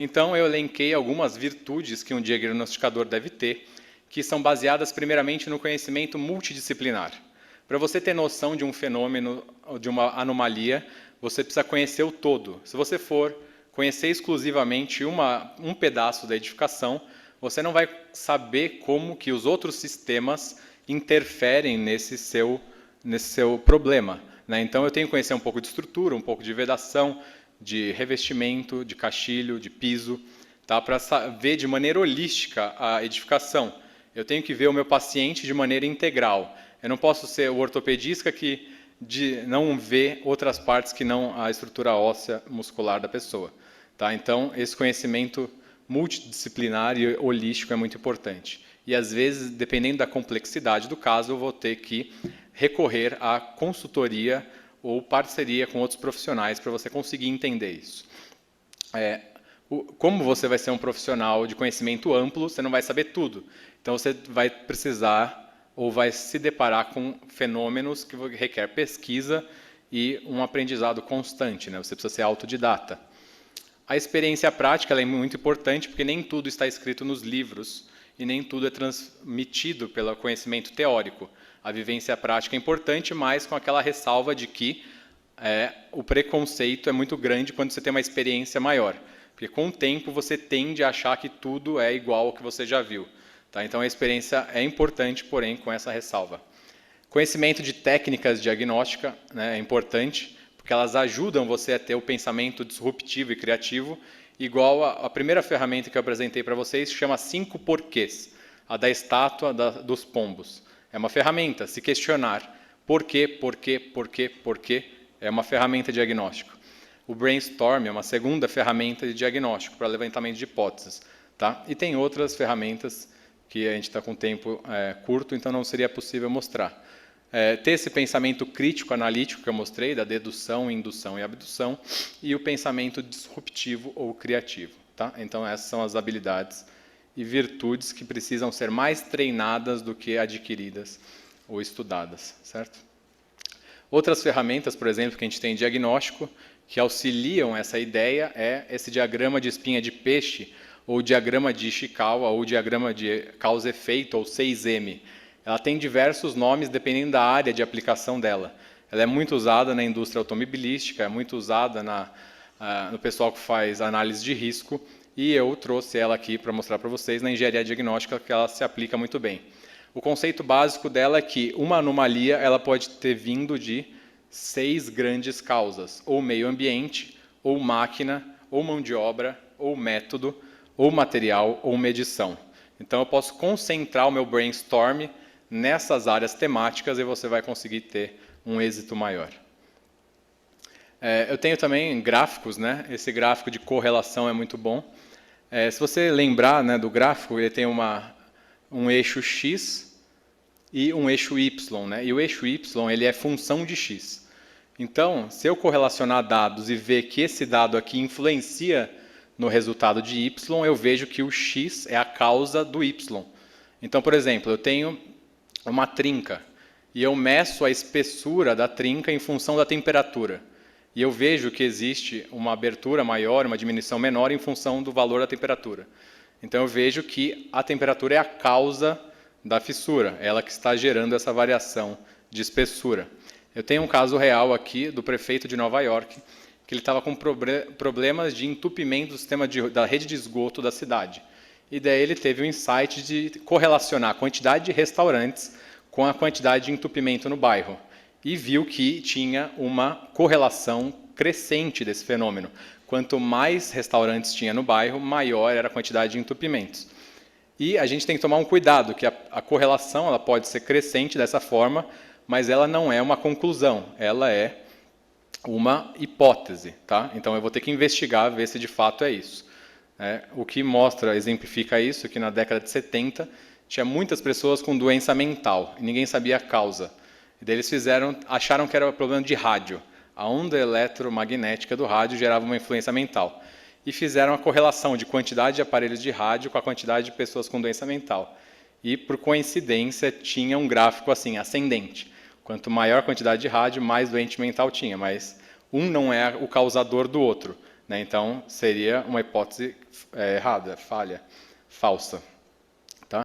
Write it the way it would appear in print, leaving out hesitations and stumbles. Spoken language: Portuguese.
Então, eu elenquei algumas virtudes que um diagnosticador deve ter, que são baseadas primeiramente no conhecimento multidisciplinar. Para você ter noção de um fenômeno ou de uma anomalia, você precisa conhecer o todo. Se você for conhecer exclusivamente um pedaço da edificação, você não vai saber como que os outros sistemas interferem nesse seu problema, né? Então, eu tenho que conhecer um pouco de estrutura, um pouco de vedação, de revestimento, de caixilho, de piso, tá? Para ver de maneira holística a edificação. Eu tenho que ver o meu paciente de maneira integral. Eu não posso ser o ortopedista que não vê outras partes que não a estrutura óssea muscular da pessoa, tá? Então, esse conhecimento multidisciplinar e holístico é muito importante. E, às vezes, dependendo da complexidade do caso, eu vou ter que recorrer à consultoria ou parceria com outros profissionais para você conseguir entender isso. Como você vai ser um profissional de conhecimento amplo, você não vai saber tudo. Então, você vai precisar ou vai se deparar com fenômenos que requer pesquisa e um aprendizado constante, né? Você precisa ser autodidata. A experiência prática ela é muito importante, porque nem tudo está escrito nos livros e nem tudo é transmitido pelo conhecimento teórico. A vivência prática é importante, mas com aquela ressalva de que o preconceito é muito grande quando você tem uma experiência maior. Porque com o tempo você tende a achar que tudo é igual ao que você já viu. Tá? Então a experiência é importante, porém com essa ressalva. Conhecimento de técnicas diagnósticas, né, é importante, porque elas ajudam você a ter o pensamento disruptivo e criativo, igual a primeira ferramenta que eu apresentei para vocês, chama 5 porquês, a da estátua dos pombos. É uma ferramenta, se questionar por quê, é uma ferramenta diagnóstica. O brainstorm é uma segunda ferramenta de diagnóstico para levantamento de hipóteses. Tá? E tem outras ferramentas que a gente está com tempo curto, então não seria possível mostrar. Ter esse pensamento crítico, analítico que eu mostrei, da dedução, indução e abdução, e o pensamento disruptivo ou criativo. Tá? Então essas são as habilidades e virtudes que precisam ser mais treinadas do que adquiridas ou estudadas. Certo? Outras ferramentas, por exemplo, que a gente tem em diagnóstico, que auxiliam essa ideia, é esse diagrama de espinha de peixe, ou diagrama de Ishikawa, ou diagrama de causa-efeito, ou 6M. Ela tem diversos nomes dependendo da área de aplicação dela. Ela é muito usada na indústria automobilística, é muito usada no pessoal que faz análise de risco, e eu trouxe ela aqui para mostrar para vocês na engenharia diagnóstica que ela se aplica muito bem. O conceito básico dela é que uma anomalia ela pode ter vindo de 6 grandes causas, ou meio ambiente, ou máquina, ou mão de obra, ou método, ou material, ou medição. Então eu posso concentrar o meu brainstorm nessas áreas temáticas e você vai conseguir ter um êxito maior. Eu tenho também gráficos, né? Esse gráfico de correlação é muito bom. Se você lembrar, né, do gráfico, ele tem um eixo X e um eixo Y, né? E o eixo Y ele é função de X. Então, se eu correlacionar dados e ver que esse dado aqui influencia no resultado de Y, eu vejo que o X é a causa do Y. Então, por exemplo, eu tenho uma trinca e eu meço a espessura da trinca em função da temperatura. E eu vejo que existe uma abertura maior, uma diminuição menor em função do valor da temperatura. Então eu vejo que a temperatura é a causa da fissura, ela que está gerando essa variação de espessura. Eu tenho um caso real aqui do prefeito de Nova York, que ele estava com problemas de entupimento do sistema da rede de esgoto da cidade. E daí ele teve o insight de correlacionar a quantidade de restaurantes com a quantidade de entupimento no bairro. E viu que tinha uma correlação crescente desse fenômeno. Quanto mais restaurantes tinha no bairro, maior era a quantidade de entupimentos. E a gente tem que tomar um cuidado, que a correlação ela pode ser crescente dessa forma, mas ela não é uma conclusão, ela é uma hipótese. Tá? Então eu vou ter que investigar, ver se de fato é isso. O que mostra, exemplifica isso, que na década de 70 tinha muitas pessoas com doença mental, e ninguém sabia a causa. E daí eles acharam que era um problema de rádio. A onda eletromagnética do rádio gerava uma influência mental. E fizeram a correlação de quantidade de aparelhos de rádio com a quantidade de pessoas com doença mental. E, por coincidência, tinha um gráfico assim, ascendente. Quanto maior a quantidade de rádio, mais doente mental tinha. Mas um não é o causador do outro. né? Então, seria uma hipótese errada, falha, falsa.